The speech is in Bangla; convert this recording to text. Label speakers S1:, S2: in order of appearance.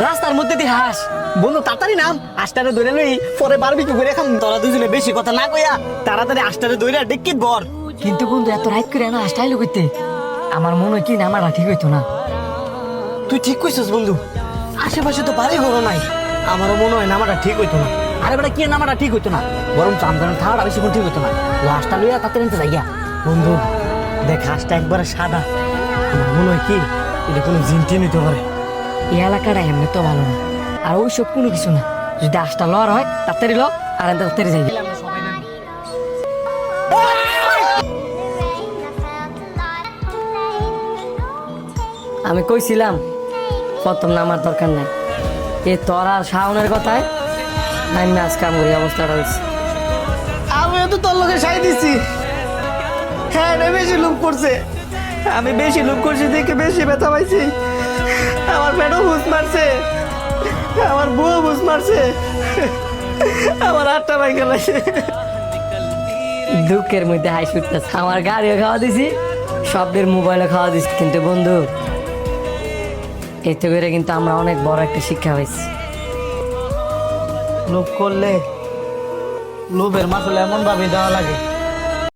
S1: রাস্তার মধ্যে দিয়ে হাস।
S2: বন্ধু তাড়াতাড়ি নাম, আস্টারে ধরে লই, পরে বারবিকিউ করে খাম। তোরা দুজনে বেশি কথা না কইয়া তাড়াতাড়ি আস্টারে ধরে ডিক্কিত বর।
S1: কিন্তু বন্ধু এত রাইট করে না হাসটাইলো করতে আমার মনে হয় কি না আমার ঠিক হইতো না।
S2: তুই ঠিক কইছিস বন্ধু, আশেপাশে তো বাড়ি ঘর নাই, আমারও মনে হয় নামাটা ঠিক হইতো না।
S1: আরে বেটা কি নামাটা ঠিক হইতো না, বরং চামদান থাকাটা বেশি ঠিক হইতো না। লাস্টটা লইয়া তাতে নিতে যাইয়া।
S2: বন্ধু দেখ হাঁসটা একবারে সাদা, আমার মনে হয় কি এটা কোনো জিনটি নিতে পারে।
S1: এই এলাকাটা এমনি তো ভালো না, আর ওইসব কোনো কিছু না। যদি হাঁসটা লড় হয় তাড়াতাড়ি ল, আর আমি তাড়াতাড়ি যাই। আমি কইছিলাম প্রথম নামার দরকার নাই, এ তোর আর শাওনের কথায় আমি আজ কাম করি অবস্থাটা হয়েছে।
S2: আমিও তো তোর লোকে সাই দিছি। হ্যাঁ রে, বেশি লুপ করছে, আমি বেশি লুপ করছি দেখে বেশি ব্যথা পাইছি। আমার পেটও বুঝ মারছে, আমার বউ বুঝ মারছে, আমার হাতটা ভাই গেলাছে।
S1: দুঃখের মধ্যে হাই ছুটতেছে। আমার গাড়িও খাওয়া দিছি, সবদের মোবাইলও খাওয়া দিছি, কিন্তু বন্ধু এতে করে কিন্তু আমরা অনেক বড় একটা শিক্ষা হয়েছি।
S2: লোভ করলে লোভের মাসলে এমন ভাবে দেওয়া লাগে